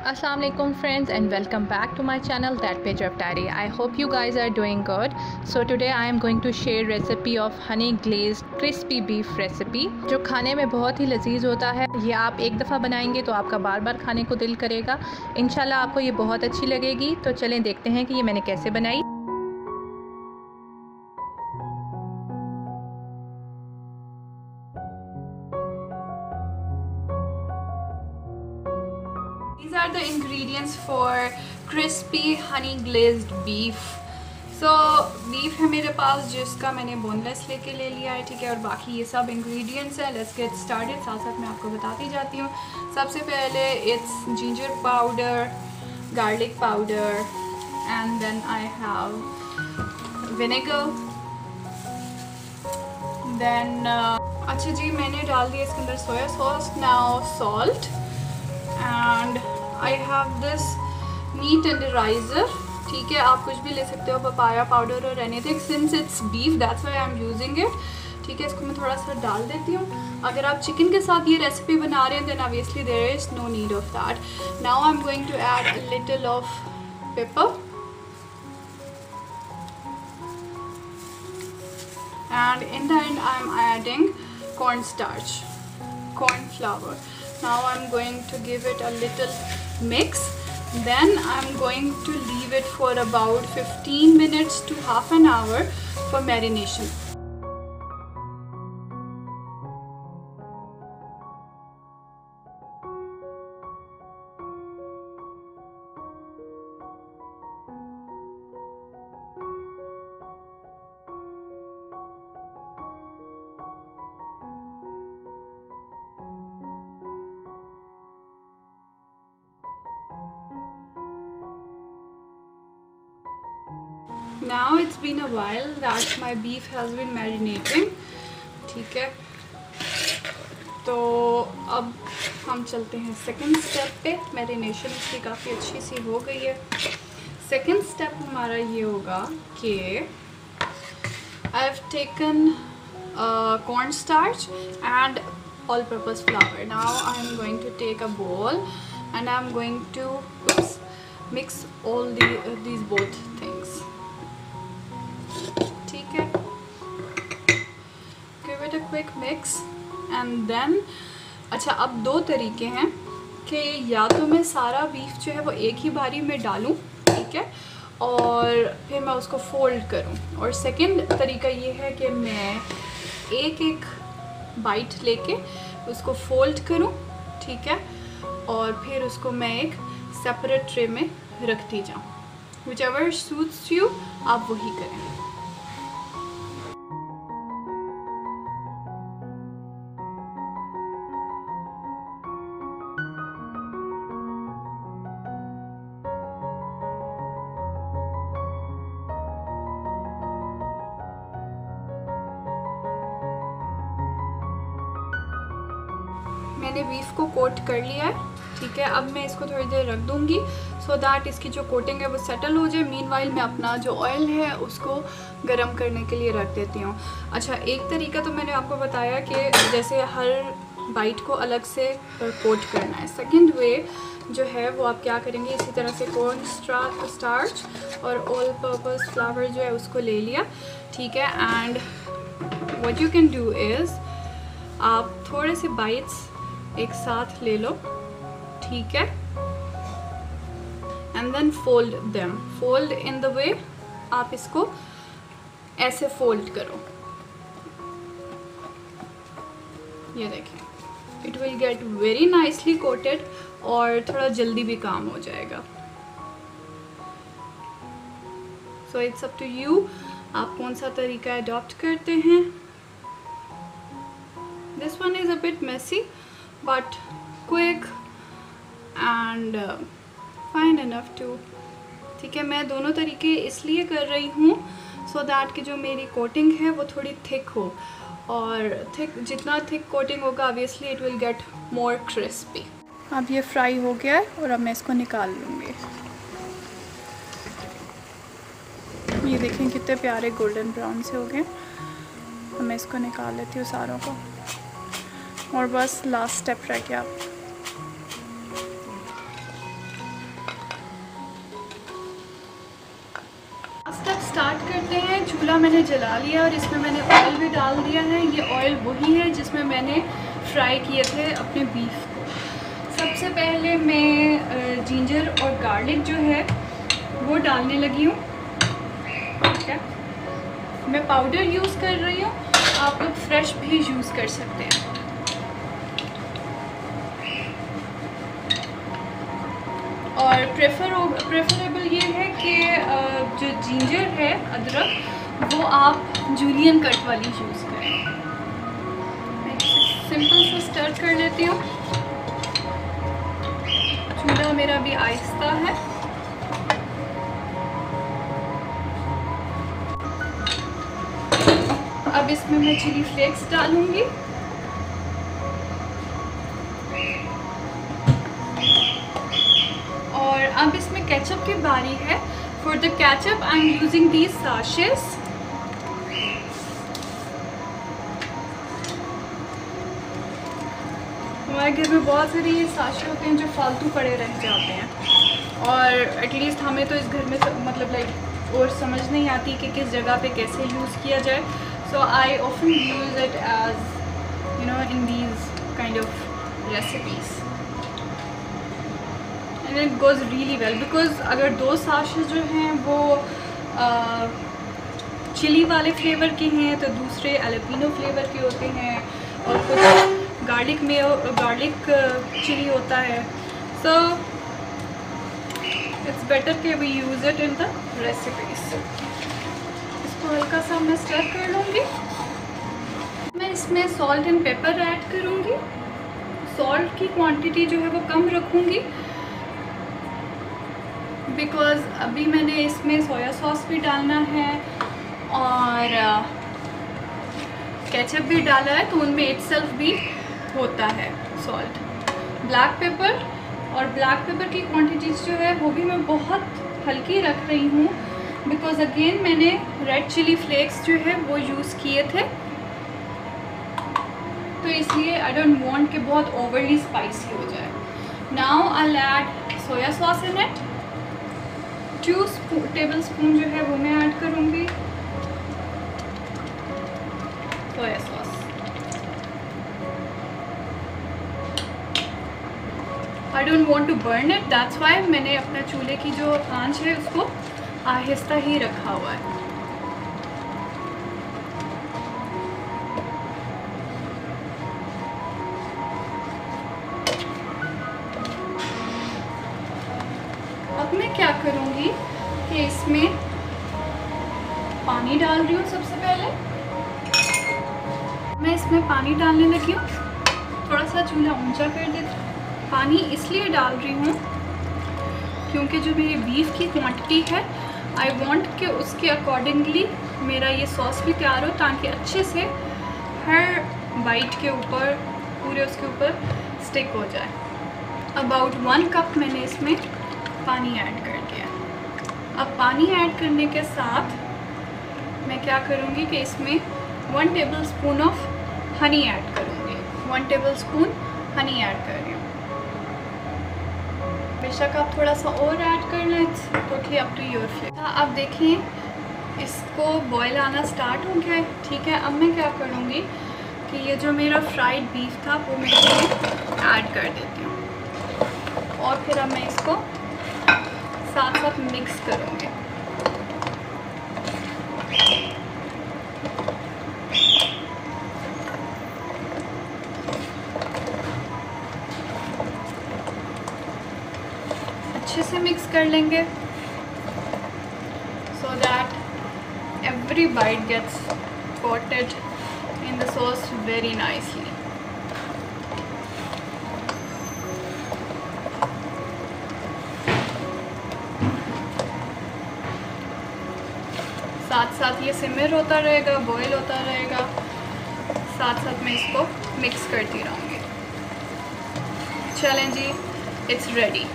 Assalamualaikum friends and welcome back to my channel That Page of Diary. I hope you guys are doing good. So today I am going to share recipe of honey glazed crispy beef recipe जो खाने में बहुत ही लजीज होता है। ये आप एक दफ़ा बनाएंगे तो आपका बार बार खाने को दिल करेगा। इंशाल्लाह आपको ये बहुत अच्छी लगेगी। तो चलें देखते हैं कि ये मैंने कैसे बनाई। These are the ingredients for crispy honey glazed beef. So beef है मेरे पास जिसका मैंने बोनलेस लेके ले लिया है, ठीक है, और बाकी ये सब ingredients हैं। Let's get started। साथ साथ मैं आपको बताती जाती हूँ। सबसे पहले it's ginger powder, garlic powder, and then I have vinegar. Then अच्छा जी, मैंने डाल दिया इसके अंदर soya sauce. Now salt and I have this meat tenderizer, ठीक है, आप कुछ भी ले सकते हो, पपाया पाउडर और anything. Since it's beef that's why I am using it, ठीक है। इसको मैं थोड़ा सा डाल देती हूँ। अगर आप चिकन के साथ ये रेसिपी बना रहे हैं then obviously there is no need of that. Now I am going to add a little of pepper and in the end I am adding cornstarch, corn flour. Now I'm going to give it a little mix. Then I'm going to leave it for about 15 minutes to half an hour for marination. Now it's been a while that my beef has been marinating, ठीक है। तो अब हम चलते हैं second step पे। Marination इसकी काफ़ी अच्छी सी हो गई है। सेकंड स्टेप हमारा ये होगा कि I have taken corn starch and all purpose flour. Now I am going to take a bowl and I am going to mix all these both things. ठीक है, give it a quick mix and then अच्छा, अब दो तरीके हैं कि या तो मैं सारा बीफ जो है वो एक ही बारी में डालूं, ठीक है, और फिर मैं उसको फोल्ड करूं, और सेकंड तरीका ये है कि मैं एक एक बाइट लेके उसको फोल्ड करूं, ठीक है, और फिर उसको मैं एक सेपरेट ट्रे में रखती जाऊं। whichever suits you आप वही करें। मैंने बीफ को कोट कर लिया है, ठीक है। अब मैं इसको थोड़ी देर रख दूंगी सो दैट इसकी जो कोटिंग है वो सेटल हो जाए। मीनवाइल मैं अपना जो ऑयल है उसको गरम करने के लिए रख देती हूँ। अच्छा, एक तरीका तो मैंने आपको बताया कि जैसे हर बाइट को अलग से कोट करना है। सेकंड वे जो है वो आप क्या करेंगे, इसी तरह से कॉर्न स्टार्च और ऑल पर्पस फ्लावर जो है उसको ले लिया, ठीक है। And what you can do is आप थोड़े से बाइट्स एक साथ ले लो, ठीक है, and then fold them. Fold in the way आप इसको ऐसे फोल्ड करो, ये देखें, it will get very nicely coated और थोड़ा जल्दी भी काम हो जाएगा। So it's up to you, आप कौन सा तरीका अडॉप्ट करते हैं। This one is a bit messy but quick and fine enough to, ठीक है। मैं दोनों तरीके इसलिए कर रही हूँ सो दैट कि जो मेरी कोटिंग है वो थोड़ी थिक हो, और थिक जितना थिक कोटिंग होगा obviously it will get more crispy. अब ये फ्राई हो गया है और अब मैं इसको निकाल लूँगी। ये देखें कितने प्यारे गोल्डन ब्राउन से हो गए। अब मैं इसको निकाल लेती हूँ सारों को, और बस लास्ट स्टेप रह गया। स्टार्ट करते हैं। चूल्हा मैंने जला लिया और इसमें मैंने ऑयल भी डाल दिया है। ये ऑयल वही है जिसमें मैंने फ्राई किए थे अपने बीफ को। सबसे पहले मैं जिंजर और गार्लिक जो है वो डालने लगी हूँ। ठीक है, मैं पाउडर यूज़ कर रही हूँ, आप लोग फ्रेश भी यूज़ कर सकते हैं। और प्रेफरेबल ये है कि जो जिंजर है, अदरक, वो आप जूलियन कट वाली यूज़ करें। मैं सिंपल से स्टर कर लेती हूँ। चूल्हा मेरा भी आहिस्ता है। अब इसमें मैं चिली फ्लेक्स डालूंगी। और अब इसमें केचप की बारी है। For the ketchup I am using these साशेस। हमारे घर में बहुत सारे ये साशे होते हैं जो फालतू पड़े रह जाते हैं, और एटलीस्ट हमें तो इस घर में मतलब लाइक और समझ नहीं आती कि किस जगह पे कैसे यूज़ किया जाए। So I often use it as you know in these kind of recipes and it goes really well. Because अगर दो साशे जो हैं वो चिली वाले फ्लेवर के हैं तो दूसरे एलेपिनो फ्लेवर के होते हैं, और कुछ गार्लिक चिली होता है। सो इट्स बेटर कि we use it in the recipes. इसको हल्का सा मैं स्टर कर लूँगी। मैं इसमें सॉल्ट एंड पेपर ऐड करूँगी। सॉल्ट की क्वांटिटी जो है वो कम रखूँगी बिकॉज़ अभी मैंने इसमें सोया सॉस भी डालना है और केचप भी डाला है, तो उनमें इटसेल्फ भी होता है सॉल्ट। ब्लैक पेपर, और ब्लैक पेपर की क्वांटिटीज़ जो है वो भी मैं बहुत हल्की रख रही हूँ बिकॉज़ अगेन मैंने रेड चिली फ्लेक्स जो है वो यूज़ किए थे, तो इसलिए आई डोंट वांट कि बहुत ओवरली स्पाइसी हो जाए। Now I will add soya sauce in it. 2 tablespoon जो है वो मैं ऐड करूँगी soya sauce. I don't want to burn it, that's why मैंने अपना चूल्हे की जो आंच है उसको आहिस्ता ही रखा हुआ है। अब मैं क्या करूँगी कि इसमें पानी डाल रही हूँ। सबसे पहले मैं इसमें पानी डालने लगी हूँ। थोड़ा सा चूल्हा ऊंचा कर देती हूँ। पानी इसलिए डाल रही हूँ क्योंकि जो मेरी बीफ की क्वांटिटी है आई वांट कि उसके अकॉर्डिंगली मेरा ये सॉस भी तैयार हो, ताकि अच्छे से हर बाइट के ऊपर पूरे उसके ऊपर स्टिक हो जाए। अबाउट 1 कप मैंने इसमें पानी ऐड कर दिया। अब पानी ऐड करने के साथ मैं क्या करूँगी कि इसमें 1 table spoon of honey add करूँगी। 1 टेबल स्पून हनी ऐड कर रही हूँ। बेशक आप थोड़ा सा और ऐड कर लें, it's totally up to your flavour. अब देखिए इसको बॉयल आना स्टार्ट हो गया है। ठीक है, अब मैं क्या करूँगी कि ये जो मेरा फ्राइड बीफ था वो मैं इसमें ऐड कर देती हूँ और फिर अब मैं इसको साथ साथ मिक्स करूँगी। अच्छे से मिक्स कर लेंगे so that every bite gets coated in the sauce very nicely. साथ साथ ये सिमर होता रहेगा, बॉईल होता रहेगा, साथ साथ मैं इसको मिक्स करती रहूँगी। चलें जी, इट्स रेडी।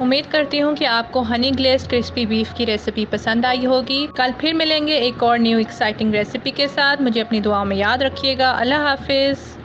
उम्मीद करती हूँ कि आपको हनी ग्लेज़्ड क्रिस्पी बीफ की रेसिपी पसंद आई होगी। कल फिर मिलेंगे एक और न्यू एक्साइटिंग रेसिपी के साथ। मुझे अपनी दुआओं में याद रखिएगा। अल्लाह हाफिज़।